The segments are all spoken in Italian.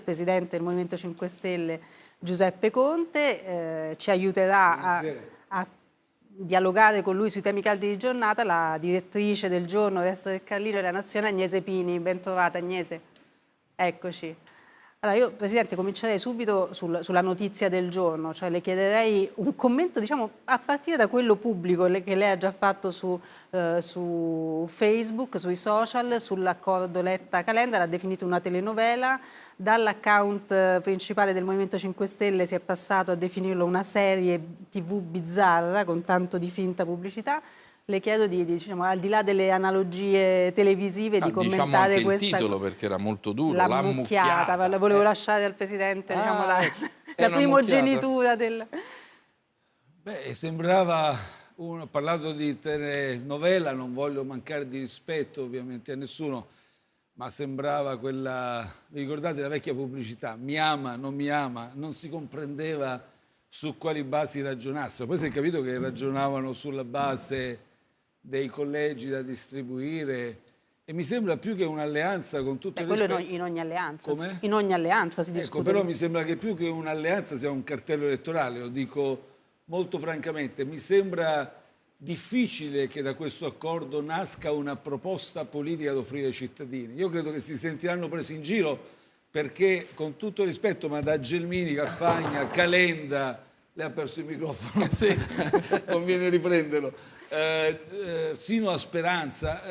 Presidente del Movimento 5 Stelle Giuseppe Conte, ci aiuterà a dialogare con lui sui temi caldi di giornata la direttrice del giorno Resto del Carlino e la Nazione Agnese Pini. Ben trovata Agnese. Eccoci. Allora io Presidente comincerei subito sulla notizia del giorno, cioè le chiederei un commento diciamo a partire da quello pubblico che lei ha già fatto su Facebook, sui social, sull'accordo Letta-Calenda, l'ha definito una telenovela, dall'account principale del Movimento 5 Stelle si è passato a definirlo una serie TV bizzarra con tanto di finta pubblicità. Le chiedo diciamo, al di là delle analogie televisive, di commentare diciamo anche questa... il titolo, perché era molto duro, l'ha mucchiata. La volevo lasciare al Presidente, diciamo, la primogenitura del... Beh, sembrava, ho parlato di telenovela, non voglio mancare di rispetto ovviamente a nessuno, ma sembrava quella, vi ricordate la vecchia pubblicità, mi ama, non si comprendeva su quali basi ragionassero. Poi si è capito che ragionavano sulla base dei collegi da distribuire e mi sembra più che un'alleanza con tutto il rispetto. Quello in ogni alleanza. Come? In ogni alleanza si discute. Però mi sembra che più che un'alleanza sia un cartello elettorale, lo dico molto francamente. Mi sembra difficile che da questo accordo nasca una proposta politica da offrire ai cittadini. Io credo che si sentiranno presi in giro perché, con tutto il rispetto, ma da Gelmini, Carfagna, Calenda, lei ha perso il microfono, sì. Conviene riprenderlo, sino a Speranza,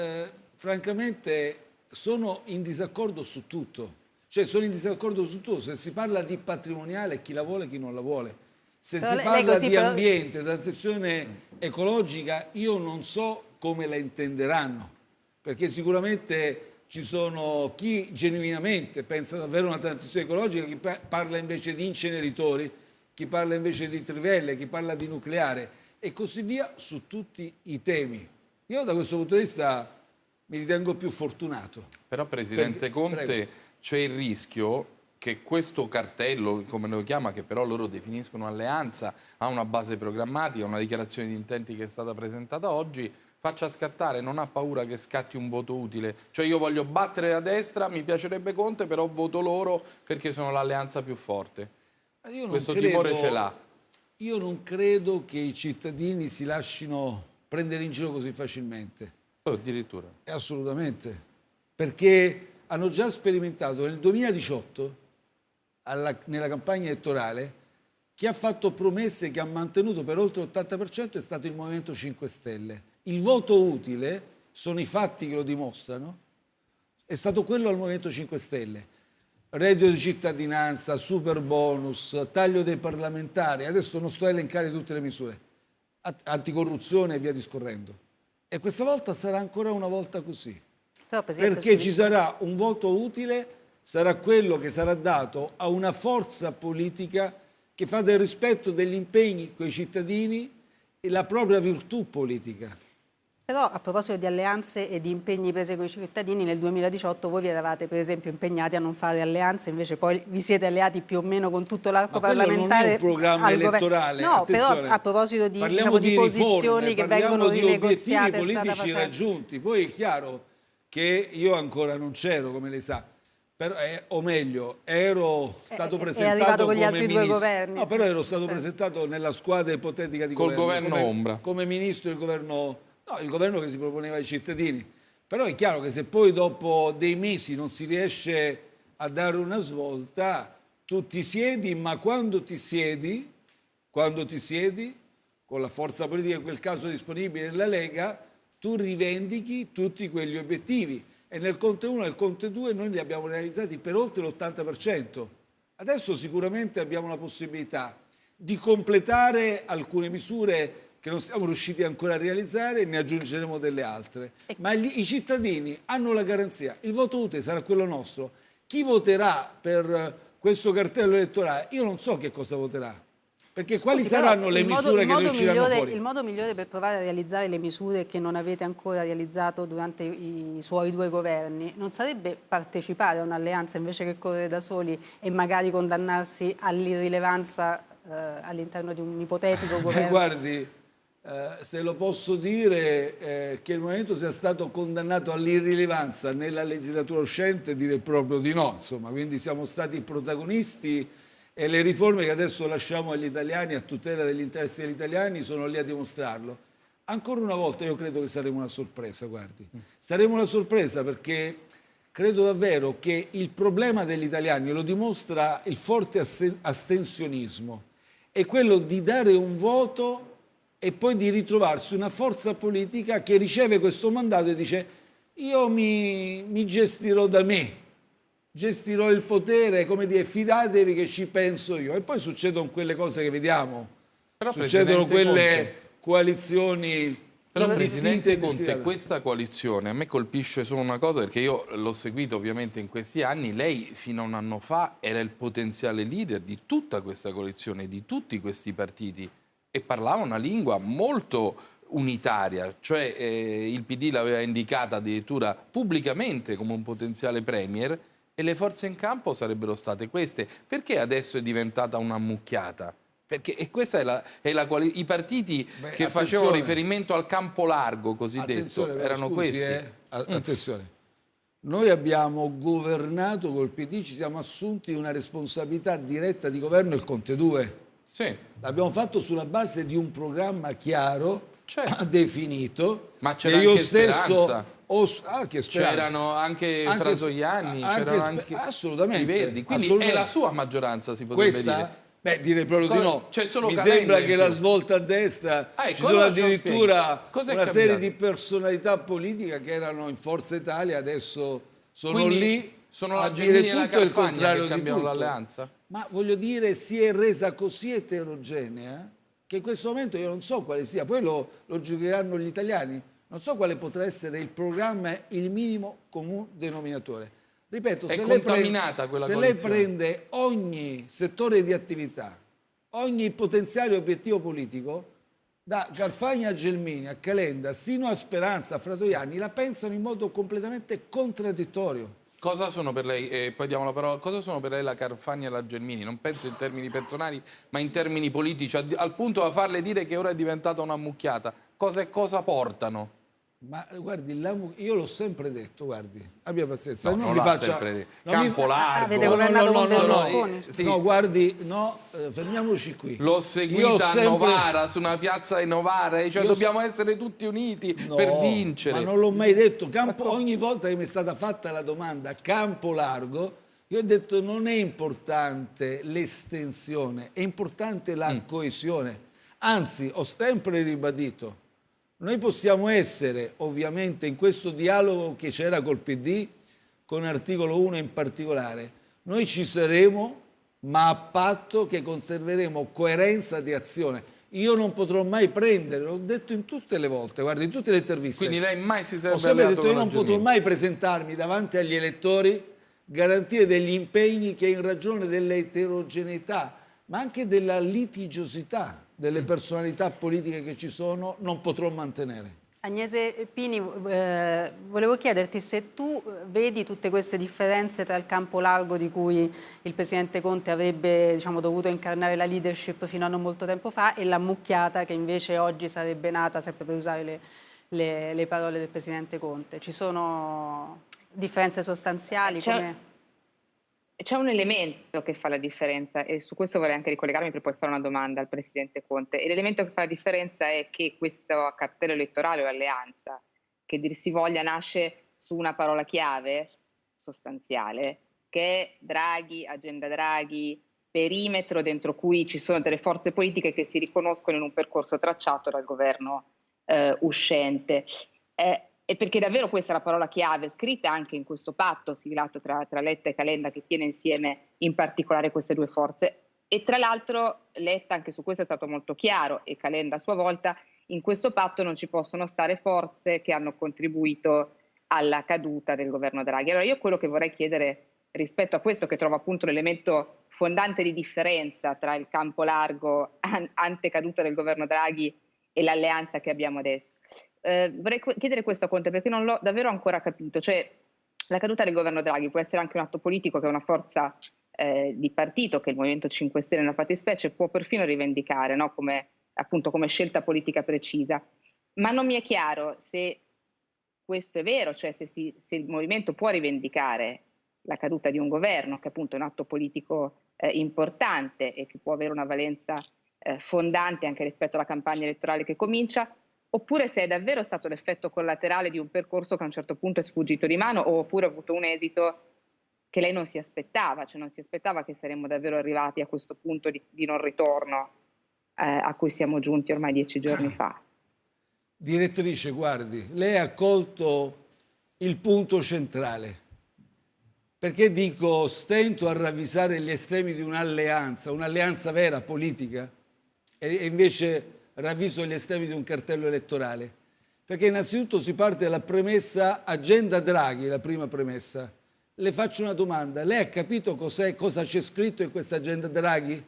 francamente sono in disaccordo su tutto. Cioè sono in disaccordo su tutto. Se si parla di patrimoniale, chi la vuole e chi non la vuole. Se si parla di ambiente, transizione ecologica, io non so come la intenderanno, perché sicuramente ci sono chi genuinamente pensa davvero a una transizione ecologica, chi parla invece di inceneritori, chi parla invece di trivelle, chi parla di nucleare e così via su tutti i temi. Io da questo punto di vista mi ritengo più fortunato. Però Presidente Conte, c'è il rischio che questo cartello, come lo chiama, che però loro definiscono alleanza, ha una base programmatica, una dichiarazione di intenti che è stata presentata oggi, faccia scattare, non ha paura che scatti un voto utile. Cioè io voglio battere la destra, mi piacerebbe Conte, però voto loro perché sono l'alleanza più forte. Questo timore ce l'ha. Io non credo che i cittadini si lascino prendere in giro così facilmente. Addirittura. Assolutamente. Perché hanno già sperimentato nel 2018, nella campagna elettorale, chi ha fatto promesse che ha mantenuto per oltre l'80% è stato il Movimento 5 Stelle. Il voto utile, sono i fatti che lo dimostrano, è stato quello al Movimento 5 Stelle. Reddito di cittadinanza, super bonus, taglio dei parlamentari, adesso non sto a elencare tutte le misure, anticorruzione e via discorrendo. E questa volta sarà ancora una volta così. Però, perché ci sarà un voto utile, sarà quello che sarà dato a una forza politica che fa del rispetto degli impegni coi cittadini e la propria virtù politica. Però a proposito di alleanze e di impegni presi con i cittadini, nel 2018 voi vi eravate per esempio impegnati a non fare alleanze, invece poi vi siete alleati più o meno con tutto l'arco parlamentare. Non è un programma elettorale. No, attenzione. però a proposito di, diciamo, di posizioni che vengono rinegoziate, obiettivi politici raggiunti. Poi è chiaro che io ancora non c'ero, come lei sa, però, o meglio, ero stato presentato con gli altri ministro. due governi. No, però ero stato presentato nella squadra ipotetica di governo. Col governo ombra. Come ministro del governo... No, il governo che si proponeva ai cittadini. Però è chiaro che se poi dopo dei mesi non si riesce a dare una svolta, tu ti siedi, ma quando ti siedi, con la forza politica in quel caso disponibile nella Lega, tu rivendichi tutti quegli obiettivi. E nel Conte 1 e nel Conte 2 noi li abbiamo realizzati per oltre l'80%. Adesso sicuramente abbiamo la possibilità di completare alcune misure che non siamo riusciti ancora a realizzare, ne aggiungeremo delle altre. Ma i cittadini hanno la garanzia, il voto utile sarà quello nostro. Chi voterà per questo cartello elettorale, io non so che cosa voterà. Perché quali saranno le misure che ne usciranno fuori? Il modo migliore per provare a realizzare le misure che non avete ancora realizzato durante i suoi due governi non sarebbe partecipare a un'alleanza invece che correre da soli e magari condannarsi all'irrilevanza all'interno di un ipotetico governo? Guardi, se lo posso dire, che il Movimento sia stato condannato all'irrilevanza nella legislatura uscente, direi proprio di no, insomma, quindi siamo stati protagonisti e le riforme che adesso lasciamo agli italiani a tutela degli interessi degli italiani sono lì a dimostrarlo. Ancora una volta io credo che saremo una sorpresa, guardi. Saremo una sorpresa perché credo davvero che il problema degli italiani lo dimostra il forte astensionismo, è quello di dare un voto e poi di ritrovarsi una forza politica che riceve questo mandato e dice io mi gestirò da me, gestirò il potere, come dire, fidatevi che ci penso io. E poi succedono quelle cose che vediamo, Però, succedono quelle Conte, coalizioni. però indistinte Presidente e Conte, discriminate. questa coalizione a me colpisce solo una cosa, perché io l'ho seguito ovviamente in questi anni. Lei fino a un anno fa era il potenziale leader di tutta questa coalizione, di tutti questi partiti, e parlava una lingua molto unitaria, cioè il PD l'aveva indicata addirittura pubblicamente come un potenziale premier e le forze in campo sarebbero state queste. Perché adesso è diventata una mucchiata? Perché e questa i partiti che facevano riferimento al campo largo cosiddetto Attenzione, però, erano scusi, questi. Attenzione. Noi abbiamo governato col PD, ci siamo assunti una responsabilità diretta di governo, il Conte 2. Sì, L'abbiamo fatto sulla base di un programma chiaro, certo. definito, Ma che c'era io anche stesso Speranza. che Speranza. C'erano anche Frasoianni, c'erano anche assolutamente, i Verdi. Quindi assolutamente. è la sua maggioranza, si potrebbe Questa? dire. Beh, direi proprio di no. C'è solo Mi Calenda sembra in che più. la svolta a destra Ecco, ci sono allora ce lo addirittura spieghi. Cos'è una cambiato? serie di personalità politiche che erano in Forza Italia, adesso sono Quindi lì sono a la dire Gelmini e la tutto e il Carfagna contrario che di cambiano tutto. l'alleanza? Ma voglio dire, si è resa così eterogenea che in questo momento io non so quale sia, poi lo giudicheranno gli italiani, non so quale potrà essere il programma, il minimo comune denominatore. Ripeto, È se lei contaminata quella se lei coalizione. prende ogni settore di attività, ogni potenziale obiettivo politico, da Carfagna a Gelmini, a Calenda, sino a Speranza, a Fratoianni, la pensano in modo completamente contraddittorio. Cosa sono per lei, poi diamo la parola, cosa sono per lei la Carfagna e la Gelmini? Non penso in termini personali, ma in termini politici, al punto da farle dire che ora è diventata una mucchiata. Cosa portano? Ma guardi, io l'ho sempre detto, guardi, abbia pazienza. No, non non mi l'ha faccia... sempre detto. non mi- Campo largo. Avete governato con no, Berlusconi? sì. No, guardi, no, fermiamoci qui. L'ho Io seguita ho a sempre- Novara, su una piazza di Novara, cioè Io- dobbiamo essere tutti uniti No, per vincere. ma non l'ho mai detto. Ogni volta che mi è stata fatta la domanda campo largo, io ho detto non è importante l'estensione, è importante la coesione. Anzi, ho sempre ribadito, noi possiamo essere ovviamente in questo dialogo che c'era col PD, con articolo 1 in particolare, noi ci saremo, ma a patto che conserveremo coerenza di azione. Io non potrò mai prendere, l'ho detto in tutte le volte, guardi, in tutte le interviste. Quindi lei mai si Ho sarebbe sempre alleato detto io con la non potrò Gelmini? mai presentarmi davanti agli elettori, garantire degli impegni che in ragione dell'eterogeneità, ma anche della litigiosità delle personalità politiche che ci sono, non potrò mantenere. Agnese Pini, volevo chiederti se tu vedi tutte queste differenze tra il campo largo di cui il Presidente Conte avrebbe, diciamo, dovuto incarnare la leadership fino a non molto tempo fa e la mucchiata che invece oggi sarebbe nata, sempre per usare le parole del Presidente Conte. Ci sono differenze sostanziali? C'è un elemento che fa la differenza e su questo vorrei anche ricollegarmi per poi fare una domanda al Presidente Conte. E l'elemento che fa la differenza è che questo cartello elettorale o alleanza, che dir si voglia, nasce su una parola chiave sostanziale, che è Draghi, agenda Draghi, perimetro dentro cui ci sono delle forze politiche che si riconoscono in un percorso tracciato dal governo uscente. E perché davvero questa è la parola chiave, scritta anche in questo patto siglato tra Letta e Calenda, che tiene insieme in particolare queste due forze. E tra l'altro Letta anche su questo è stato molto chiaro, e Calenda a sua volta: in questo patto non ci possono stare forze che hanno contribuito alla caduta del governo Draghi. Allora io quello che vorrei chiedere rispetto a questo, che trovo appunto l'elemento fondante di differenza tra il campo largo antecaduta del governo Draghi e l'alleanza che abbiamo adesso. Vorrei chiedere questo a Conte perché non l'ho davvero ancora capito, cioè la caduta del governo Draghi può essere anche un atto politico che una forza di partito, che il Movimento 5 Stelle nella fattispecie può perfino rivendicare, no? Come appunto come scelta politica precisa. Ma non mi è chiaro se questo è vero, cioè se il movimento può rivendicare la caduta di un governo, che appunto è un atto politico importante e che può avere una valenza fondante anche rispetto alla campagna elettorale che comincia, oppure se è davvero stato l'effetto collaterale di un percorso che a un certo punto è sfuggito di mano, oppure ha avuto un esito che lei non si aspettava, cioè non si aspettava che saremmo davvero arrivati a questo punto di non ritorno a cui siamo giunti ormai 10 giorni fa. Direttrice, guardi, lei ha colto il punto centrale. Perché dico stento a ravvisare gli estremi di un'alleanza vera politica, e invece ravviso gli estremi di un cartello elettorale? Perché innanzitutto si parte dalla premessa agenda Draghi, la prima premessa. Le faccio una domanda: lei ha capito cosa c'è scritto in questa agenda Draghi?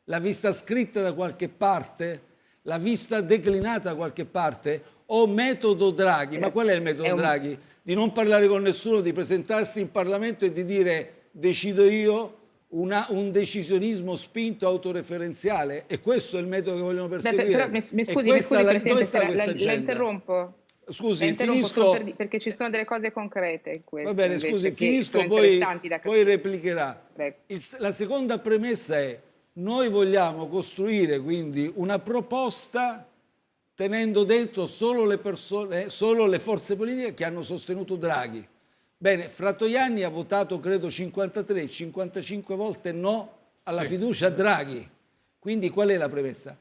L'ha vista scritta da qualche parte? L'ha vista declinata da qualche parte? O metodo Draghi? Ma qual è il metodo Draghi? Di non parlare con nessuno, di presentarsi in Parlamento e di dire decido io, un decisionismo spinto autoreferenziale? E questo è il metodo che vogliono perseguire? Però mi scusi Presidente, la interrompo. Scusi, finisco perché ci sono delle cose concrete in questo. Va bene, scusi, finisco, poi replicherà. La seconda premessa è: noi vogliamo costruire quindi una proposta tenendo dentro solo le persone, solo le forze politiche che hanno sostenuto Draghi. Bene, Fratoianni ha votato credo 53-55 volte no alla fiducia a Draghi. Quindi qual è la premessa?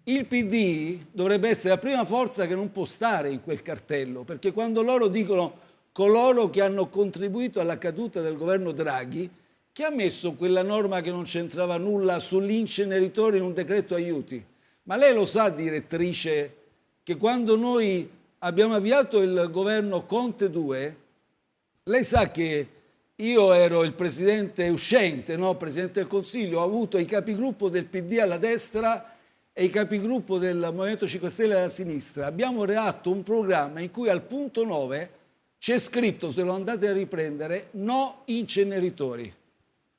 Il PD dovrebbe essere la prima forza che non può stare in quel cartello, perché quando loro dicono coloro che hanno contribuito alla caduta del governo Draghi, chi ha messo quella norma che non c'entrava nulla sull'inceneritore in un decreto aiuti? Ma lei lo sa, direttrice, che quando noi abbiamo avviato il governo Conte 2, lei sa che io ero il presidente uscente, no? Presidente del Consiglio, ho avuto i capigruppo del PD alla destra e i capigruppo del Movimento 5 Stelle alla sinistra. Abbiamo redatto un programma in cui al punto 9 c'è scritto, se lo andate a riprendere, no inceneritori.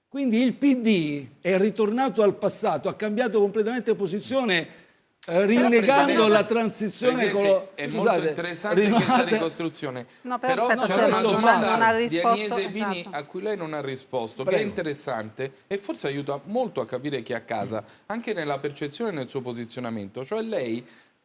Quindi il PD è ritornato al passato, ha cambiato completamente posizione, rinnegando la transizione è molto interessante questa ricostruzione. No, però c'è aspetta, una domanda non ha di risposto, Agnese Pini esatto, a cui lei non ha risposto, Prego. che è interessante e forse aiuta molto a capire chi è a casa, anche nella percezione e nel suo posizionamento. Cioè lei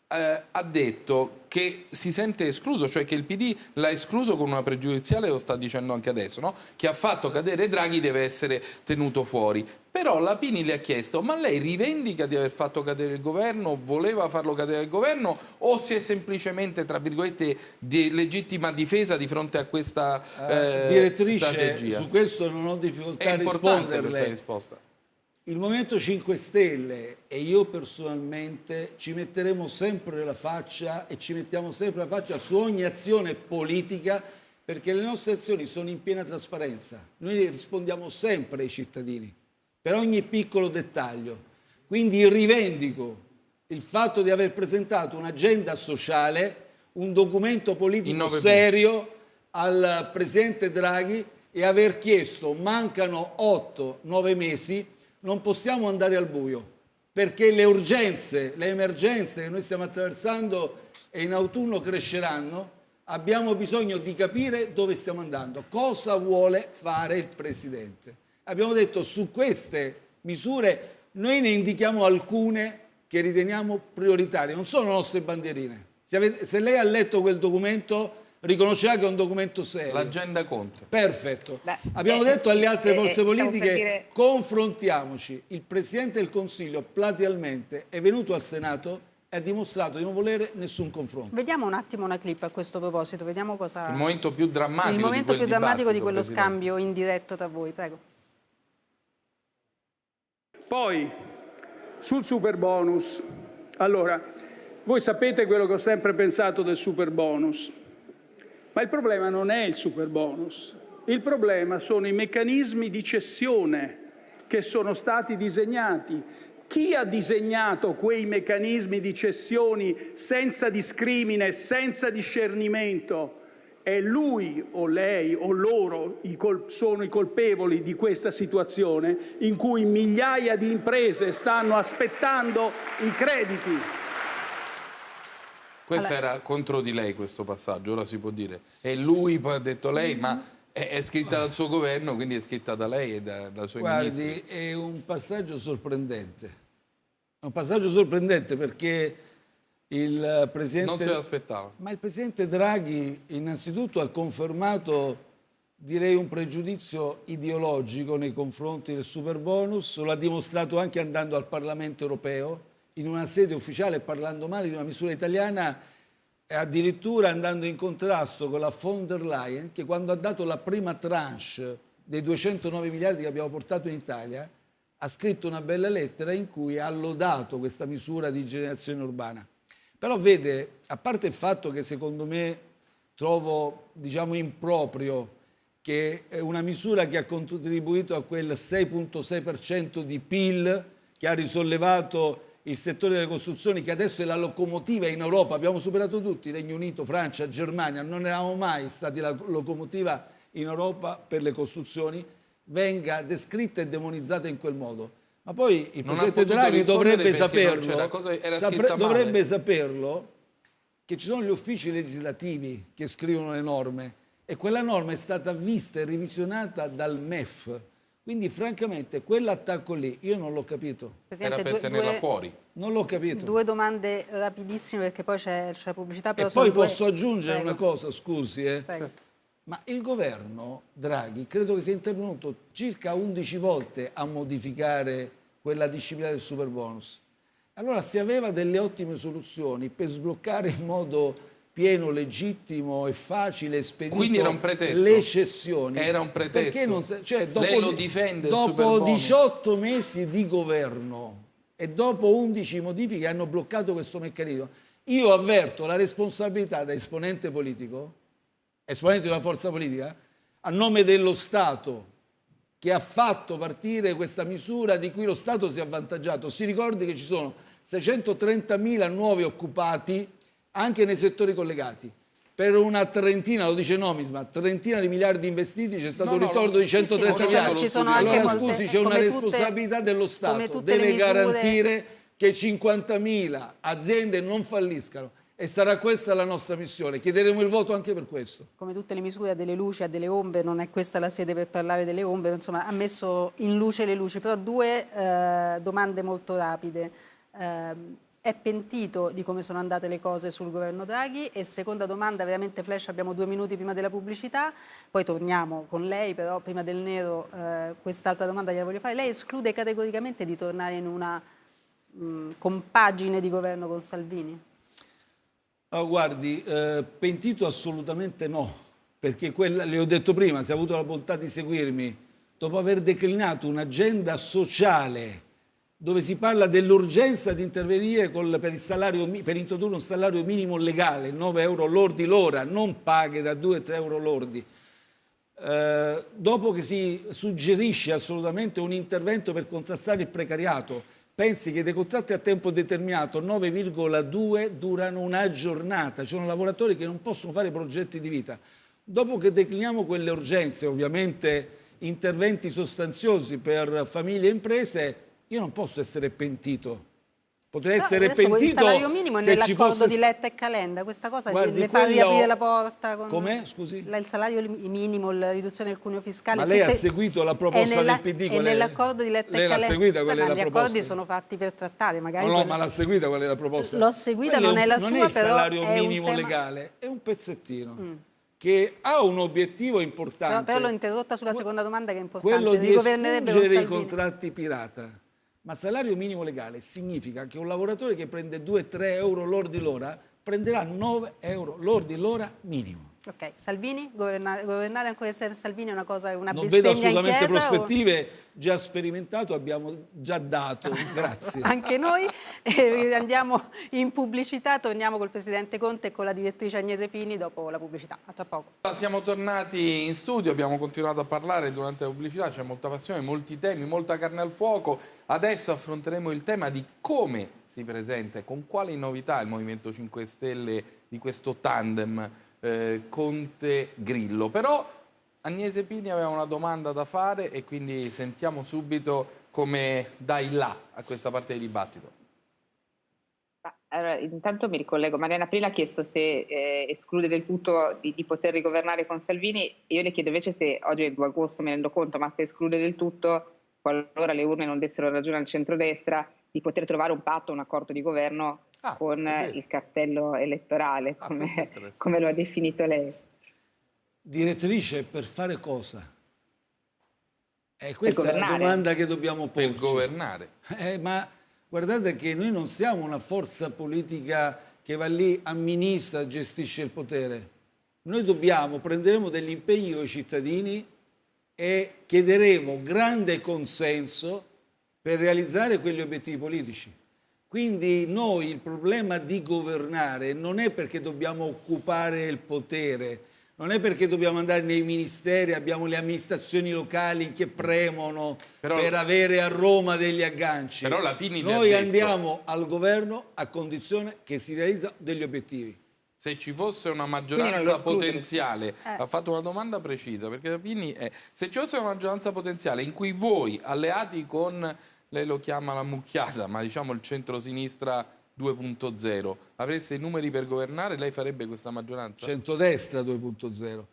ha detto che si sente escluso, cioè che il PD l'ha escluso con una pregiudiziale, lo sta dicendo anche adesso, no? Chi ha fatto cadere Draghi deve essere tenuto fuori. Però la Pini le ha chiesto: ma lei rivendica di aver fatto cadere il governo, voleva farlo cadere il governo, o si è semplicemente, tra virgolette, di legittima difesa di fronte a questa direttrice, strategia? Su questo non ho difficoltà a risponderle. Questa risponderle. risposta. Il Movimento 5 Stelle e io personalmente ci metteremo sempre la faccia e ci mettiamo sempre la faccia su ogni azione politica, perché le nostre azioni sono in piena trasparenza. Noi rispondiamo sempre ai cittadini per ogni piccolo dettaglio. Quindi rivendico il fatto di aver presentato un'agenda sociale, un documento politico serio al Presidente Draghi e aver chiesto, mancano 8-9 mesi, non possiamo andare al buio, perché le urgenze, le emergenze che noi stiamo attraversando e in autunno cresceranno. Abbiamo bisogno di capire dove stiamo andando, cosa vuole fare il Presidente. Abbiamo detto: su queste misure noi ne indichiamo alcune che riteniamo prioritarie, non sono nostre bandierine. Se lei ha letto quel documento riconoscerà che è un documento serio. L'agenda Conte. Perfetto. Abbiamo detto alle altre forze politiche: confrontiamoci. Il Presidente del Consiglio platealmente è venuto al Senato e ha dimostrato di non volere nessun confronto. Vediamo un attimo una clip a questo proposito, vediamo cosa... Il momento più drammatico, il momento più drammatico di quello Presidente. scambio indiretto tra voi, prego. Poi, sul superbonus. Allora, voi sapete quello che ho sempre pensato del superbonus. Ma il problema non è il superbonus, il problema sono i meccanismi di cessione che sono stati disegnati. Chi ha disegnato quei meccanismi di cessioni senza discrimine, senza discernimento? È lui o lei o loro sono i colpevoli di questa situazione in cui migliaia di imprese stanno aspettando i crediti. Questo era contro di lei, questo passaggio, ora si può dire. E lui poi ha detto lei, ma è scritta dal suo governo, quindi è scritta da lei e dai suoi ministri. Guardi, è un passaggio sorprendente. È un passaggio sorprendente perché il Presidente... Non se l'aspettava. Ma il Presidente Draghi innanzitutto ha confermato, direi, un pregiudizio ideologico nei confronti del superbonus, lo ha dimostrato anche andando al Parlamento europeo, in una sede ufficiale parlando male di una misura italiana e addirittura andando in contrasto con la von der Leyen, che quando ha dato la prima tranche dei 209 miliardi che abbiamo portato in Italia ha scritto una bella lettera in cui ha lodato questa misura di generazione urbana. Però vede, a parte il fatto che secondo me trovo, diciamo, improprio che è una misura che ha contribuito a quel 6,6% di PIL che ha risollevato il settore delle costruzioni, che adesso è la locomotiva in Europa, abbiamo superato tutti, Regno Unito, Francia, Germania, non eravamo mai stati la locomotiva in Europa per le costruzioni, venga descritta e demonizzata in quel modo. Ma poi il Presidente Draghi dovrebbe saperlo che ci sono gli uffici legislativi che scrivono le norme e quella norma è stata vista e revisionata dal MEF. Quindi francamente quell'attacco lì io non l'ho capito. Era per tenerla fuori. Non l'ho capito. Due domande rapidissime perché poi c'è la pubblicità. Però e poi due... posso aggiungere Prego. una cosa, scusi. Prego. Ma il governo Draghi credo che sia intervenuto circa 11 volte a modificare quella disciplina del superbonus. Allora se aveva delle ottime soluzioni per sbloccare in modo pieno, legittimo e facile e spedito. Quindi era un pretesto. Le cessioni. Era un pretesto. Perché non lei lo difende il dopo superbonus. 18 mesi di governo e dopo 11 modifiche hanno bloccato questo meccanismo. Io avverto la responsabilità da esponente politico, esponente di una forza politica, a nome dello Stato che ha fatto partire questa misura di cui lo Stato si è avvantaggiato. Si ricordi che ci sono 630.000 nuovi occupati anche nei settori collegati. Per una trentina, lo dice Nomisma, trentina di miliardi investiti c'è stato un ritorno di 130 miliardi. Ci sono anche allora molte, scusi, c'è una responsabilità dello Stato, deve garantire che 50.000 aziende non falliscano e sarà questa la nostra missione. Chiederemo il voto anche per questo. Come tutte le misure ha delle luci, ha delle ombre, non è questa la sede per parlare delle ombre, insomma ha messo in luce le luci, però due domande molto rapide. È pentito di come sono andate le cose sul governo Draghi? E seconda domanda, veramente flash, abbiamo 2 minuti prima della pubblicità, poi torniamo con lei, però prima del nero quest'altra domanda gliela voglio fare. Lei esclude categoricamente di tornare in una compagine di governo con Salvini? Oh, guardi, pentito assolutamente no, perché le ho detto prima, se ha avuto la bontà di seguirmi, dopo aver declinato un'agenda sociale dove si parla dell'urgenza di intervenire per introdurre un salario minimo legale, 9 euro lordi l'ora, non paghe da 2-3 euro lordi. Dopo che si suggerisce assolutamente un intervento per contrastare il precariato, pensi che dei contratti a tempo determinato 9,2 durano una giornata, ci sono lavoratori che non possono fare progetti di vita. Dopo che decliniamo quelle urgenze, ovviamente interventi sostanziosi per famiglie e imprese, io non posso essere pentito. Potrei essere pentito. Il salario minimo è nell'accordo di Letta e Calenda, questa cosa le fa riaprire la porta. Com'è? Scusi? Il salario minimo, la riduzione del cuneo fiscale. Ma lei ha seguito la proposta del PD? È nell'accordo di Letta e Calenda. Lei l'ha seguita qual è la proposta? Gli accordi sono fatti per trattare, magari. No, ma l'ha seguita qual è la proposta? L'ho seguita, non è la sua, però. Non è il salario minimo legale, è un pezzettino. Che ha un obiettivo importante. Però l'ho interrotta sulla seconda domanda che è importante. Quello di espungere i contratti pirata. Ma salario minimo legale significa che un lavoratore che prende 2-3 euro lordi l'ora prenderà 9 euro lordi l'ora minimo. Ok, Salvini? Governare ancora insieme a Salvini è una cosa, una non bestemmia vedo assolutamente in chiesa, prospettive, già sperimentato, abbiamo già dato, grazie. Anche noi andiamo in pubblicità, torniamo col Presidente Conte e con la direttrice Agnese Pini dopo la pubblicità. A tra poco. Siamo tornati in studio, abbiamo continuato a parlare durante la pubblicità, c'è molta passione, molti temi, molta carne al fuoco. Adesso affronteremo il tema di come si presenta e con quali novità il Movimento 5 Stelle di questo tandem Conte-Grillo. Però Agnese Pini aveva una domanda da fare e quindi sentiamo subito come dai là a questa parte di dibattito. Allora, intanto mi ricollego. Mariana Pini ha chiesto se esclude del tutto di poter rigovernare con Salvini. Io le chiedo invece se, oggi è 2 agosto, me ne rendo conto, ma se esclude del tutto, qualora le urne non dessero ragione al centrodestra, di poter trovare un patto, un accordo di governo con il cartello elettorale, come lo ha definito lei. Direttrice, per fare cosa? Questa è la domanda che dobbiamo porci. Per governare. Ma guardate che noi non siamo una forza politica che va lì, amministra, gestisce il potere. Noi prenderemo degli impegni con i cittadini e chiederemo grande consenso per realizzare quegli obiettivi politici. Quindi noi il problema di governare non è perché dobbiamo occupare il potere, non è perché dobbiamo andare nei ministeri, abbiamo le amministrazioni locali che premono per avere a Roma degli agganci. Però la Pini noi andiamo al governo a condizione che si realizzano degli obiettivi. Se ci fosse una maggioranza potenziale, ha fatto una domanda precisa, perché la Pini è, se ci fosse una maggioranza potenziale in cui voi, alleati con, lei lo chiama la mucchiata, ma diciamo il centro-sinistra 2.0, avreste i numeri per governare, lei farebbe questa maggioranza? Centrodestra 2.0.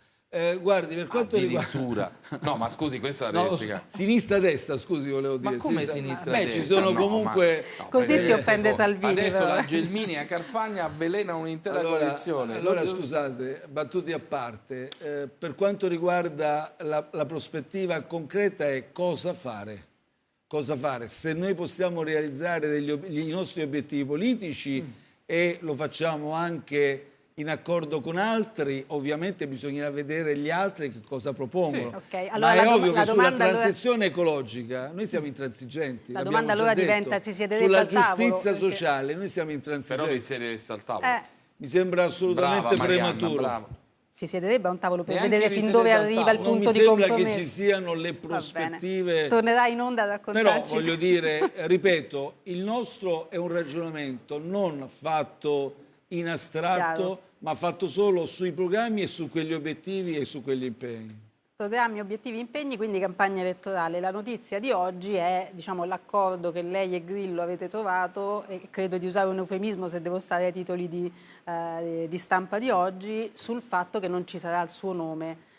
Guardi, per quanto riguarda... No, ma scusi, questa è la replica. Sinistra-destra, scusi, volevo dire. Ma come sinistra-destra? Ci sono comunque... Così si offende Salvini. Adesso però. la Gelmini a Carfagna avvelena un'intera coalizione. Allora, scusate, battute a parte. Per quanto riguarda la prospettiva concreta è cosa fare. Cosa fare? Se noi possiamo realizzare i nostri obiettivi politici e lo facciamo anche in accordo con altri, ovviamente bisognerà vedere gli altri che cosa propongono. Sì. Okay. Allora, ma è ovvio che sulla transizione ecologica noi siamo intransigenti. La domanda allora diventa: si siederebbe sulla al tavolo? Giustizia sociale noi siamo intransigenti. Però vi siedereste al tavolo. Mi sembra assolutamente prematuro. Brava. Si siederebbe a un tavolo per vedere fin dove arriva il punto di compromesso. Non mi sembra che ci siano le prospettive. Tornerà in onda a raccontarci. Però voglio dire, ripeto, il nostro è un ragionamento non fatto in astratto, ma fatto solo sui programmi e su quegli obiettivi e su quegli impegni. Programmi, obiettivi, impegni, quindi campagna elettorale. La notizia di oggi è, diciamo, l'accordo che lei e Grillo avete trovato, e credo di usare un eufemismo se devo stare ai titoli di stampa di oggi, sul fatto che non ci sarà il suo nome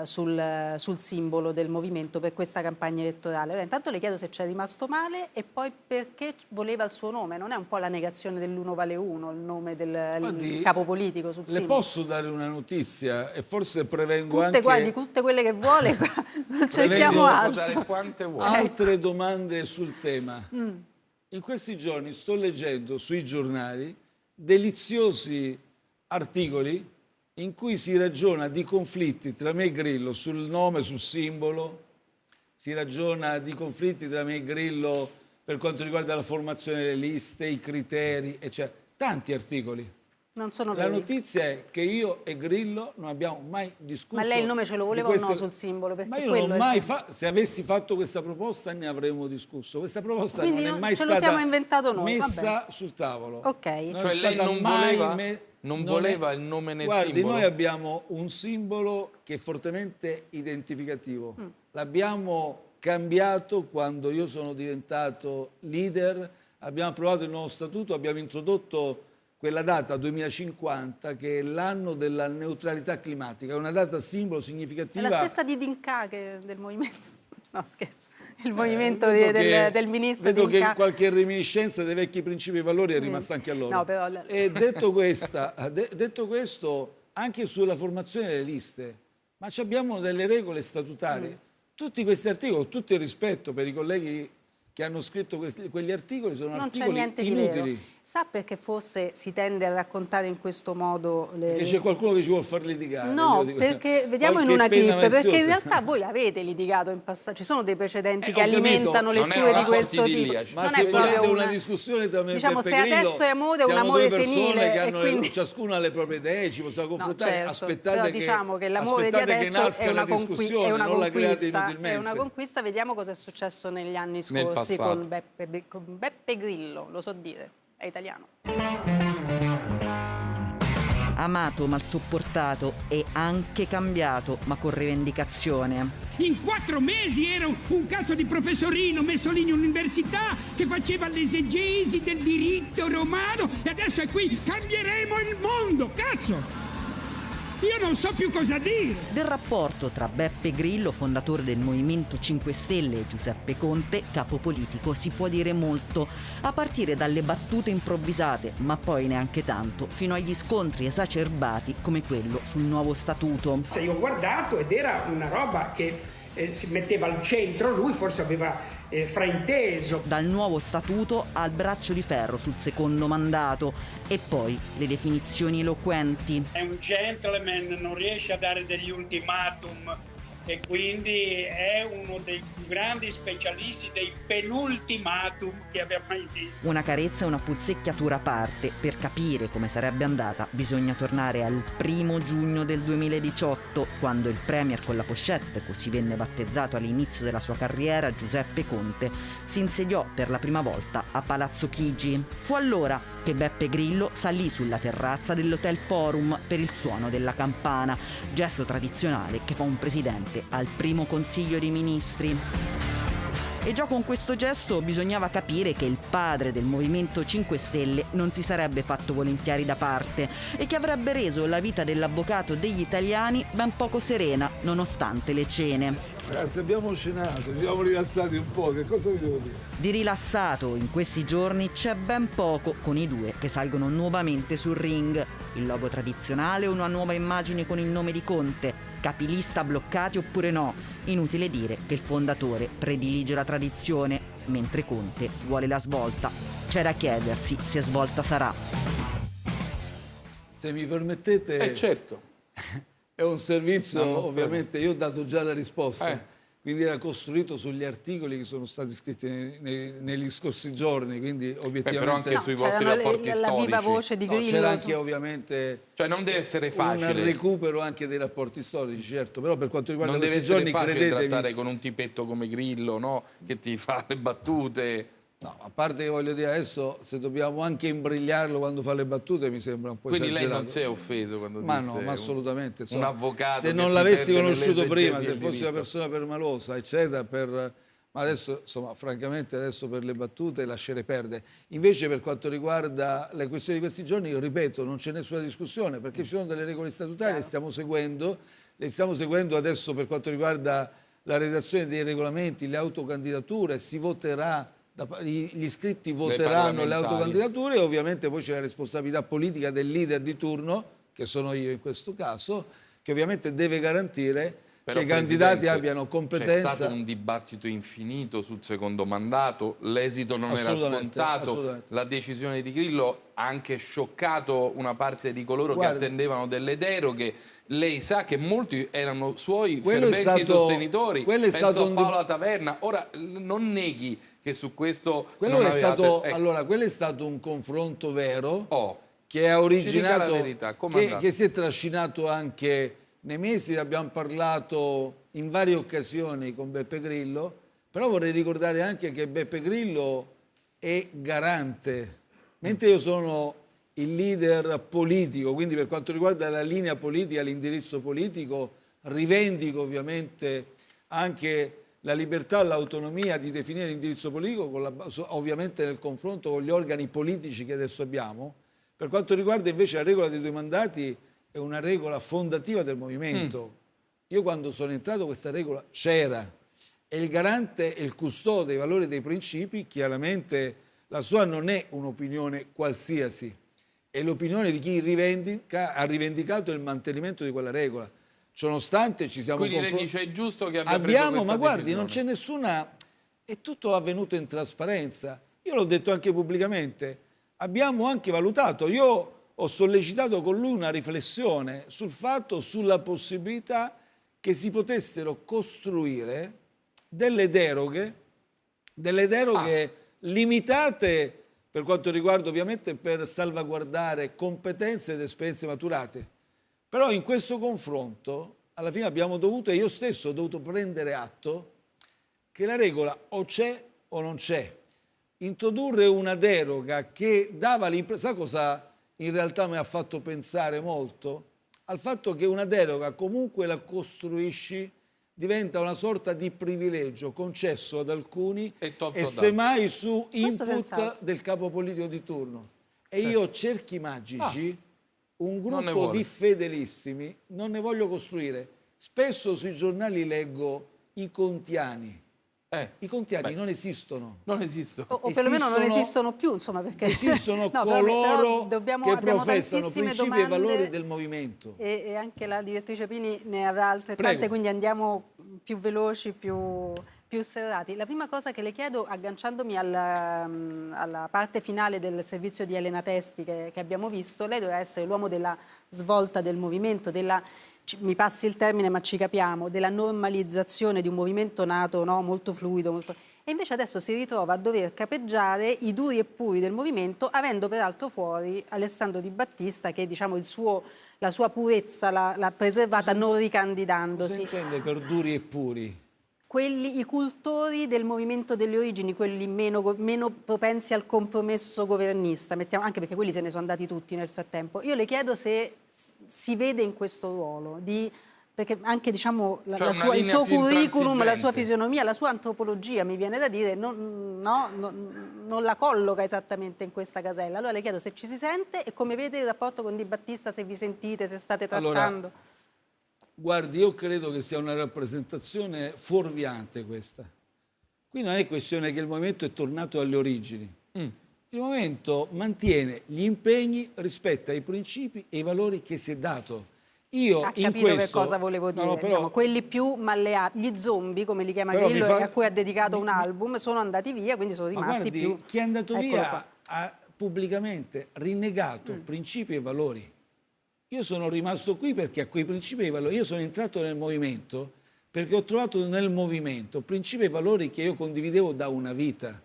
sul simbolo del movimento per questa campagna elettorale. Allora, intanto le chiedo se c'è rimasto male e poi perché voleva il suo nome. Non è un po' la negazione dell'uno vale uno, il nome del capo politico sul simbolo? Le posso dare una notizia e forse prevengo tutte, anche... Guardi, tutte quelle che vuole, non cerchiamo altro. Quante vuole. Altre domande sul tema. In questi giorni sto leggendo sui giornali deliziosi articoli in cui si ragiona di conflitti tra me e Grillo sul nome, sul simbolo, si ragiona di conflitti tra me e Grillo per quanto riguarda la formazione delle liste, i criteri, eccetera. Tanti articoli. Non sono La veri. notizia è che io e Grillo non abbiamo mai discusso. Ma lei il nome ce lo voleva o no sul simbolo? Perché ma io non ho mai se avessi fatto questa proposta ne avremmo discusso. Questa proposta quindi non è mai ce lo siamo inventato stata noi. messa sul tavolo. Ok. Cioè lei non voleva il nome nel Guardi, simbolo? noi abbiamo un simbolo che è fortemente identificativo. L'abbiamo cambiato quando io sono diventato leader, abbiamo approvato il nuovo statuto, abbiamo introdotto quella data 2050 che è l'anno della neutralità climatica, è una data simbolo significativa. È la stessa di D'Inca del movimento. No, scherzo. Il movimento del ministro Vedo D'Inca. che qualche reminiscenza dei vecchi principi e valori è rimasta anche a loro. No, però... E detto questo, anche sulla formazione delle liste, ma abbiamo delle regole statutarie. Tutti questi articoli, tutto il rispetto per i colleghi che hanno scritto quegli articoli, sono articoli niente inutili. di vero. Sa perché forse si tende a raccontare in questo modo Perché c'è qualcuno che ci vuole far litigare. No, perché vediamo in una clip, perché in realtà voi avete litigato in passato, ci sono dei precedenti che alimentano letture di questo tipo. Ma non se è volete proprio una discussione tra me diciamo, e Beppe Grillo, se adesso è amore, è un siamo amore due persone senile, che hanno quindi... ciascuno ha le proprie idee, ci possiamo confrontare. Certo, aspettate però diciamo che l'amore di adesso è una conquista. Vediamo cosa è successo negli anni scorsi con Beppe Grillo, lo so dire, è italiano. amato mal sopportato e anche cambiato, ma con rivendicazione. In 4 mesi ero un cazzo di professorino messo lì in università che faceva l'esegesi del diritto romano e adesso è qui, cambieremo il mondo, cazzo! Io non so più cosa dire. Del rapporto tra Beppe Grillo, fondatore del Movimento 5 Stelle, e Giuseppe Conte, capo politico, si può dire molto, a partire dalle battute improvvisate, ma poi neanche tanto, fino agli scontri esacerbati come quello sul nuovo statuto. Se io ho guardato ed era una roba che si metteva al centro, lui forse aveva frainteso. Dal nuovo statuto al braccio di ferro sul secondo mandato e poi le definizioni eloquenti. È un gentleman, non riesce a dare degli ultimatum e quindi è uno dei più grandi specialisti dei penultimatum che abbia mai visto. Una carezza e una puzzecchiatura a parte. Per capire come sarebbe andata bisogna tornare al 1° giugno del 2018, quando il premier con la pochette, così venne battezzato all'inizio della sua carriera, Giuseppe Conte, si insediò per la prima volta a Palazzo Chigi. Fu allora che Beppe Grillo salì sulla terrazza dell'Hotel Forum per il suono della campana, gesto tradizionale che fa un presidente al primo Consiglio dei Ministri. E già con questo gesto bisognava capire che il padre del Movimento 5 Stelle non si sarebbe fatto volentieri da parte e che avrebbe reso la vita dell'avvocato degli italiani ben poco serena, nonostante le cene. Ragazzi, abbiamo cenato, ci siamo rilassati un po', che cosa vi devo dire? Di rilassato in questi giorni c'è ben poco, con i due che salgono nuovamente sul ring. Il logo tradizionale o una nuova immagine con il nome di Conte? Capilista bloccati oppure no? Inutile dire che il fondatore predilige la tradizione, mentre Conte vuole la svolta. C'è da chiedersi se svolta sarà. Se mi permettete... certo. È un servizio, ovviamente, io ho dato già la risposta. Quindi era costruito sugli articoli che sono stati scritti negli scorsi giorni, quindi obiettivamente... Però anche sui vostri c'era rapporti storici. La viva voce di Grillo. C'era anche ovviamente... Cioè non deve essere facile. Un recupero anche dei rapporti storici, certo, però per quanto riguarda non deve questi essere giorni, facile credetevi... trattare con un tipetto come Grillo, no? Che ti fa le battute. No, a parte che voglio dire, adesso se dobbiamo anche imbrigliarlo quando fa le battute mi sembra un po' Quindi esagerato. lei non si è offeso quando ma disse no, ma assolutamente. un avvocato se che non si l'avessi perde conosciuto nelle prima, esercizi se del fossi una diritto. persona permalosa, eccetera, ma adesso, insomma, francamente adesso per le battute lascerei perdere. Invece per quanto riguarda le questioni di questi giorni, io ripeto, non c'è nessuna discussione, perché ci sono delle regole statutarie, le stiamo seguendo adesso per quanto riguarda la redazione dei regolamenti, le autocandidature, si voterà, gli iscritti voteranno le autocandidature e ovviamente poi c'è la responsabilità politica del leader di turno, che sono io in questo caso, che ovviamente deve garantire Però, che i candidati Presidente, abbiano competenza. C'è stato un dibattito infinito sul secondo mandato, l'esito non era scontato, la decisione di Grillo ha anche scioccato una parte di coloro che attendevano delle deroghe. Lei sa che molti erano suoi ferventi sostenitori, penso a Paola Taverna. Ora non neghi che su questo quello è stato un confronto vero che ha originato, che si è trascinato anche nei mesi. Abbiamo parlato in varie occasioni con Beppe Grillo, però vorrei ricordare anche che Beppe Grillo è garante, mentre io sono il leader politico, quindi per quanto riguarda la linea politica, l'indirizzo politico, rivendico ovviamente anche la libertà e l'autonomia di definire l'indirizzo politico, ovviamente nel confronto con gli organi politici che adesso abbiamo. Per quanto riguarda invece la regola dei 2 mandati, è una regola fondativa del movimento. Io quando sono entrato questa regola c'era, e il garante e il custode dei valori e dei principi, chiaramente la sua non è un'opinione qualsiasi, è l'opinione di chi ha rivendicato il mantenimento di quella regola. Ciononostante ci siamo Quindi lei dice è giusto che abbia preso questa ma guardi, decisione. non c'è nessuna... È tutto avvenuto in trasparenza. Io l'ho detto anche pubblicamente. Abbiamo anche valutato. Io ho sollecitato con lui una riflessione sul fatto, sulla possibilità che si potessero costruire delle deroghe limitate per quanto riguarda ovviamente per salvaguardare competenze ed esperienze maturate. Però in questo confronto alla fine abbiamo dovuto, e io stesso ho dovuto prendere atto che la regola o c'è o non c'è. Introdurre una deroga che dava l'impressione, sa cosa in realtà mi ha fatto pensare molto? Al fatto che una deroga comunque la costruisci, diventa una sorta di privilegio concesso ad alcuni e semmai su input del capo politico di turno. E io cerchi magici, un gruppo di fedelissimi, non ne voglio costruire. Spesso sui giornali leggo i contiani. I contiani non esistono. Non esistono. O perlomeno non esistono più, insomma, perché esistono coloro che professano principi e valori del movimento. E anche la direttrice Pini ne avrà altrettante, quindi andiamo più veloci, più serrati. La prima cosa che le chiedo, agganciandomi alla parte finale del servizio di Elena Testi che abbiamo visto, lei doveva essere l'uomo della svolta del movimento, mi passi il termine ma ci capiamo, della normalizzazione di un movimento nato molto fluido. E invece adesso si ritrova a dover capeggiare i duri e puri del movimento, avendo peraltro fuori Alessandro Di Battista che, diciamo, la sua purezza l'ha preservata non ricandidandosi. Cosa intende per duri e puri? I cultori del movimento delle origini, quelli meno propensi al compromesso governista, anche perché quelli se ne sono andati tutti nel frattempo. Io le chiedo se si vede in questo ruolo, perché anche, diciamo, il suo curriculum, la sua fisionomia, la sua antropologia, mi viene da dire, non la colloca esattamente in questa casella. Allora le chiedo se ci si sente e come vede il rapporto con Di Battista, se vi sentite, se state trattando. Guardi, io credo che sia una rappresentazione fuorviante questa. Qui non è questione che il movimento è tornato alle origini. Il movimento mantiene gli impegni rispetto ai principi e ai valori che si è dato. Ha capito che cosa volevo dire? Però, diciamo, quelli più malleabili, gli zombie, come li chiama Grillo, a cui ha dedicato un album, sono andati via, quindi sono rimasti più... Chi è andato via ha pubblicamente rinnegato principi e valori. Io sono rimasto qui perché a quei principi e valori, io sono entrato nel movimento perché ho trovato nel movimento principi e valori che io condividevo da una vita.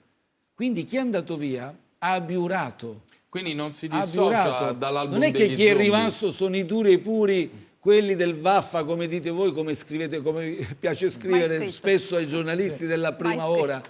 Quindi chi è andato via ha abiurato. Quindi non si dissocia dall'album. Non è che chi è rimasto sono i duri e puri, quelli del vaffa, come dite voi, come scrivete, come piace scrivere spesso ai giornalisti della prima ora.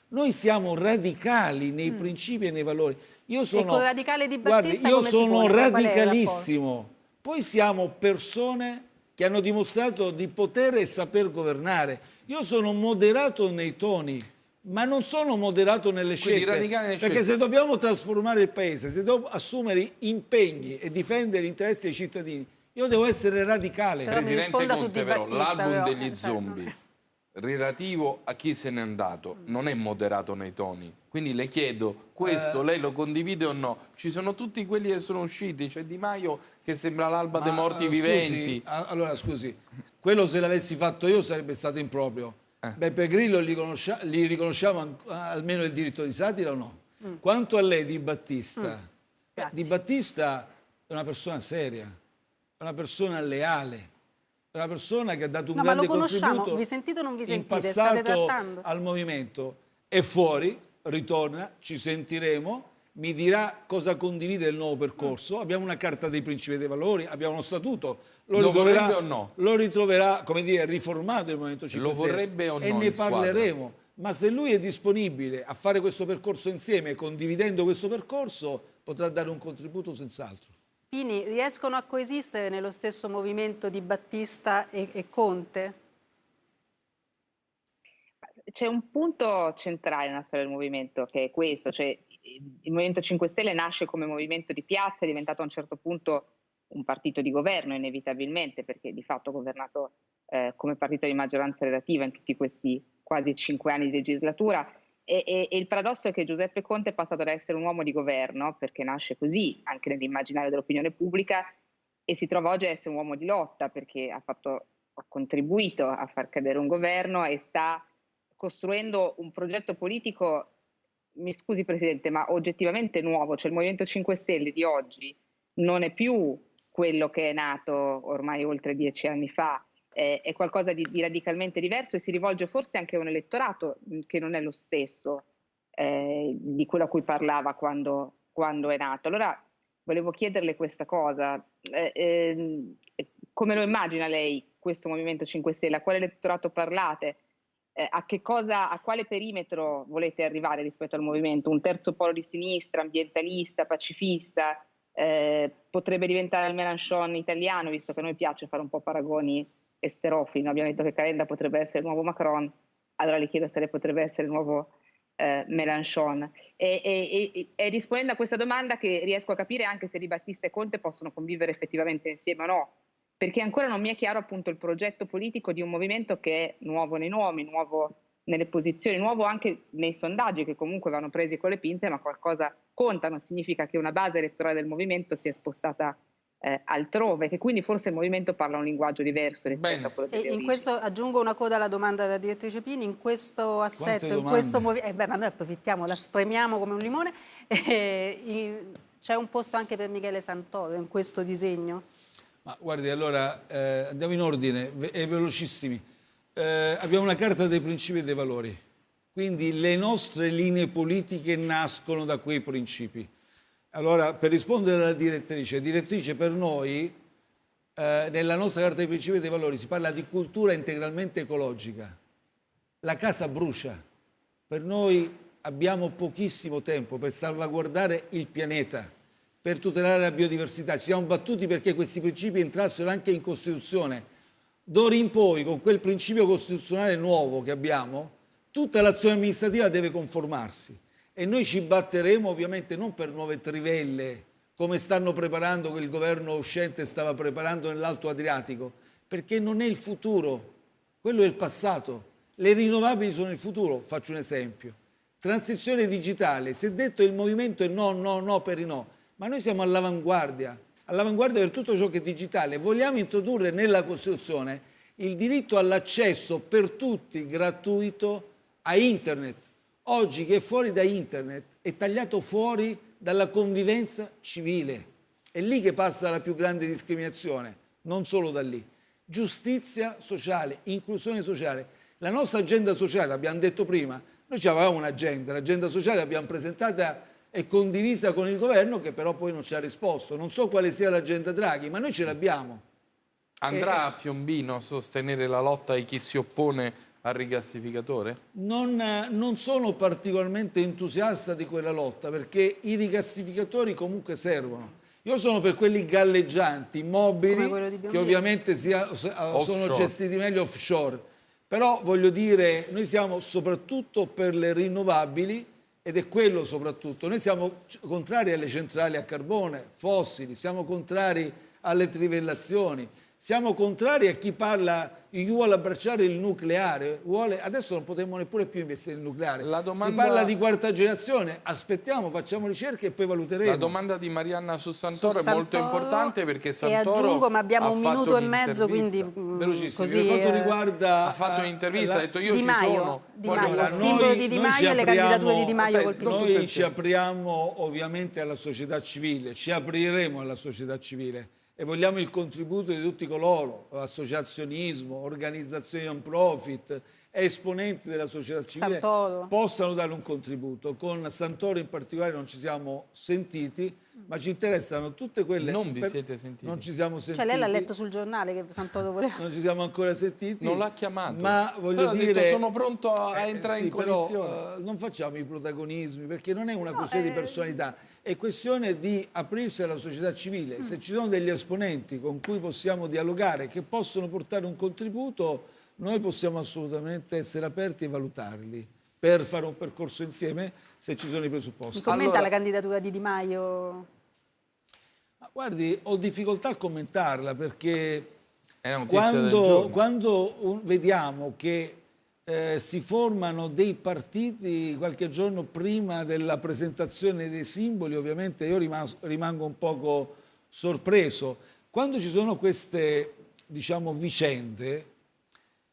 Noi siamo radicali nei principi e nei valori. Io sono radicale Di Battista, io sono radicalissimo. Poi siamo persone che hanno dimostrato di poter e saper governare. Io sono moderato nei toni, ma non sono moderato nelle scelte. Perché se dobbiamo trasformare il paese, se devo assumere impegni e difendere gli interessi dei cittadini, io devo essere radicale. Presidente Conte, però, l'album degli zombie, relativo a chi se n'è andato, non è moderato nei toni. Quindi le chiedo, questo lei lo condivide o no? Ci sono tutti quelli che sono usciti, c'è Di Maio che sembra l'alba dei morti viventi. Allora, scusi, quello se l'avessi fatto io sarebbe stato improprio. Beppe Grillo gli riconosciamo almeno il diritto di satira o no? Quanto a lei, Di Battista, Di Battista è una persona seria, è una persona leale, è una persona che ha dato un grande contributo vi sentite o non vi sentite? in passato al movimento. È fuori, ritorna, ci sentiremo, mi dirà cosa condivide del nuovo percorso. Abbiamo una carta dei principi e dei valori, abbiamo uno statuto. Lo vorrebbe o no? Lo ritroverà, come dire, riformato il Movimento 5 Stelle. Lo vorrebbe o no? E ne parleremo. Ma se lui è disponibile a fare questo percorso insieme, condividendo questo percorso, potrà dare un contributo senz'altro. Pini, riescono a coesistere nello stesso movimento Di Battista e Conte? C'è un punto centrale nella storia del movimento, che è questo, cioè il Movimento 5 Stelle nasce come movimento di piazza, è diventato a un certo punto un partito di governo inevitabilmente, perché di fatto ha governato come partito di maggioranza relativa in tutti questi quasi 5 anni di legislatura. E il paradosso è che Giuseppe Conte è passato da essere un uomo di governo, perché nasce così anche nell'immaginario dell'opinione pubblica, e si trova oggi a essere un uomo di lotta, perché ha contribuito a far cadere un governo e sta costruendo un progetto politico, mi scusi Presidente, ma oggettivamente nuovo. Cioè il Movimento 5 Stelle di oggi non è più quello che è nato ormai oltre 10 anni fa, è qualcosa di radicalmente diverso e si rivolge forse anche a un elettorato che non è lo stesso di quello a cui parlava quando è nato. Allora volevo chiederle questa cosa, come lo immagina lei questo Movimento 5 Stelle? A quale elettorato parlate? A quale perimetro volete arrivare rispetto al movimento? Un terzo polo di sinistra, ambientalista, pacifista? potrebbe diventare il Mélenchon italiano, visto che a noi piace fare un po' paragoni esterofili. Abbiamo detto che Calenda potrebbe essere il nuovo Macron, allora le chiedo se potrebbe essere il nuovo Mélenchon. E rispondendo a questa domanda che riesco a capire anche se Di Battista e Conte possono convivere effettivamente insieme o no, perché ancora non mi è chiaro appunto il progetto politico di un movimento che è nuovo nei nomi, nuovo nelle posizioni, nuovo anche nei sondaggi che comunque vanno presi con le pinze, ma qualcosa contano, significa che una base elettorale del movimento si è spostata altrove, che quindi forse il movimento parla un linguaggio diverso rispetto a quello delle origini. In questo aggiungo una coda alla domanda della direttrice Pini, in questo assetto, in questo movimento, ma noi approfittiamo, la spremiamo come un limone, c'è un posto anche per Michele Santoro in questo disegno? Ma guardi, allora andiamo in ordine, velocissimi. Abbiamo una carta dei principi e dei valori, quindi le nostre linee politiche nascono da quei principi. Allora, per rispondere alla direttrice, per noi nella nostra carta dei principi e dei valori si parla di cultura integralmente ecologica. La casa brucia, per noi abbiamo pochissimo tempo per salvaguardare il pianeta, per tutelare la biodiversità. Ci siamo battuti perché questi principi entrassero anche in Costituzione. D'ora in poi, con quel principio costituzionale nuovo che abbiamo, tutta l'azione amministrativa deve conformarsi. E noi ci batteremo ovviamente non per nuove trivelle, come stanno preparando, che il governo uscente stava preparando nell'Alto Adriatico, perché non è il futuro, quello è il passato. Le rinnovabili sono il futuro, faccio un esempio. Transizione digitale, si è detto il movimento è no, no, no per i no, ma noi siamo all'avanguardia per tutto ciò che è digitale. Vogliamo introdurre nella Costituzione il diritto all'accesso per tutti gratuito a Internet. Oggi che è fuori da Internet è tagliato fuori dalla convivenza civile. È lì che passa la più grande discriminazione, non solo da lì. Giustizia sociale, inclusione sociale. La nostra agenda sociale, l'abbiamo detto prima, noi avevamo un'agenda, l'agenda sociale l'abbiamo presentata e condivisa con il governo che però poi non ci ha risposto. Non so quale sia l'agenda Draghi, ma noi ce l'abbiamo. Andrà a Piombino a sostenere la lotta di chi si oppone al rigassificatore? Non sono particolarmente entusiasta di quella lotta perché i rigassificatori comunque servono. Io sono per quelli galleggianti, mobili, che ovviamente sono gestiti meglio offshore. Però voglio dire, noi siamo soprattutto per le rinnovabili ed è quello soprattutto. Noi siamo contrari alle centrali a carbone, fossili, siamo contrari alle trivellazioni, siamo contrari a chi vuole abbracciare il nucleare, adesso non potremmo neppure più investire nel nucleare. Si parla di quarta generazione, aspettiamo, facciamo ricerche e poi valuteremo. La domanda di Marianna su Santoro è molto importante perché Santoro aggiungo, ma abbiamo un minuto e mezzo, quindi velocissimo. Per quanto riguarda ha fatto un'intervista, ha detto io Di Maio, ci sono. il simbolo di Di Maio e le candidature di Di Maio col PD. Noi ci apriamo ovviamente alla società civile, ci apriremo alla società civile. E vogliamo il contributo di tutti coloro, associazionismo, organizzazioni non profit, esponenti della società civile, Santoro possano dare un contributo. Con Santoro in particolare non ci siamo sentiti, ma ci interessano tutte quelle... Non vi siete sentiti? Non ci siamo sentiti. Cioè lei l'ha letto sul giornale che Santoro voleva... Non ci siamo ancora sentiti. Non l'ha chiamato. Ma voglio dire... Detto, sono pronto a entrare in coalizione. Però, non facciamo i protagonismi, perché non è una questione di personalità. È questione di aprirsi alla società civile. Se ci sono degli esponenti con cui possiamo dialogare, che possono portare un contributo, noi possiamo assolutamente essere aperti e valutarli per fare un percorso insieme se ci sono i presupposti. Commenta la candidatura di Di Maio? Guardi, ho difficoltà a commentarla perché quando vediamo che si formano dei partiti qualche giorno prima della presentazione dei simboli, ovviamente io rimango un poco sorpreso. Quando ci sono queste, diciamo, vicende,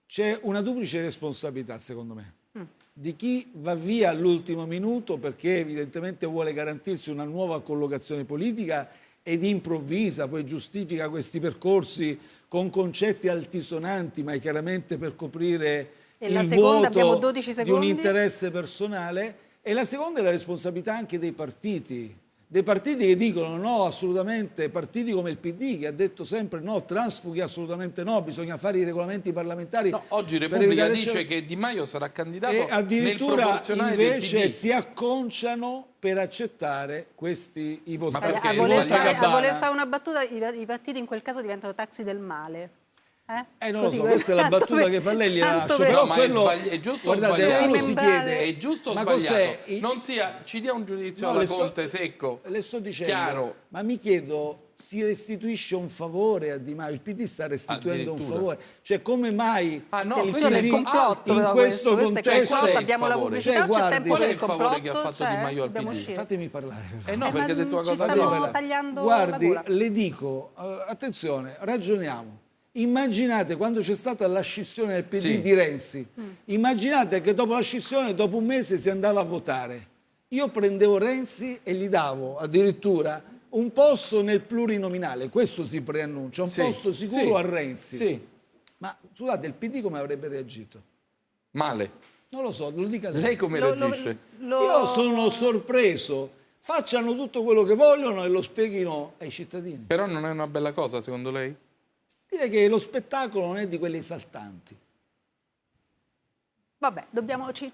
c'è una duplice responsabilità, secondo me, di chi va via all'ultimo minuto perché evidentemente vuole garantirsi una nuova collocazione politica ed improvvisa, poi giustifica questi percorsi con concetti altisonanti, ma chiaramente per coprire il vuoto abbiamo 12 di un interesse personale. E la seconda è la responsabilità anche dei partiti dei partiti che dicono no assolutamente, partiti come il PD che ha detto sempre no, transfughi assolutamente no, bisogna fare i regolamenti parlamentari. No, oggi per Repubblica evitare dice che Di Maio sarà candidato e nel addirittura proporzionale del invece PD. si acconciano per accettare i voti. Ma perché? A è voler sbagliato. fare una battuta, i partiti in quel caso diventano taxi del male. Non Così, lo so, questa è la tanto battuta che fa lei, gliela tanto lascio. per- Però No, ma quello, è giusto o guardate, sbagliato? uno si chiede, È giusto o ma sbagliato? cos'è? Non ci dia un giudizio No, alla le sto- Conte secco, Le sto dicendo, chiaro. ma mi chiedo, si restituisce un favore a Di Maio? Il PD sta restituendo un Addirittura. favore? Cioè, come mai Ah, no, il questo è il PD complotto, in però, questo questo è il contesto... complotto, Qual è il abbiamo la favore? pubblicità, Cioè, c'è guardi, tempo qual è del il favore che ha complotto, fatto Di Maio al dobbiamo PD? uscire. Fatemi parlare. però. No, perché ha detto una ci cosa stanno giusta. tagliando Guardi, la gola. le dico, attenzione, ragioniamo. Immaginate quando c'è stata la scissione del PD Sì. di Renzi, immaginate che dopo la scissione, dopo un mese si andava a votare. Io prendevo Renzi e gli davo addirittura un posto nel plurinominale, questo si preannuncia, un Sì, posto sicuro sì, a Renzi. Sì, Ma scusate, il PD come avrebbe reagito? male. Non lo so, lo dica lei. Lei come reagisce? Io sono sorpreso. Facciano tutto quello che vogliono e lo spieghino ai cittadini. Però non è una bella cosa, secondo lei? Direi che lo spettacolo non è di quelli esaltanti. Vabbè,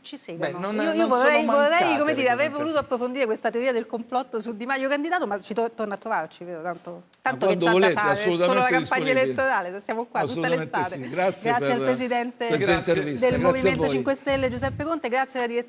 ci seguono. Beh, non io sono vorrei, mancate come dire, le aver comunicazioni. voluto approfondire questa teoria del complotto su Di Maio candidato, ma torno a trovarci, vero? Tanto che quando c'ha volete, da fare, assolutamente solo la campagna disponibili. elettorale, siamo qua tutta Assolutamente l'estate. sì. Grazie al per Presidente questa intervista. del Grazie a Movimento voi. 5 Stelle Giuseppe Conte, grazie alla direttrice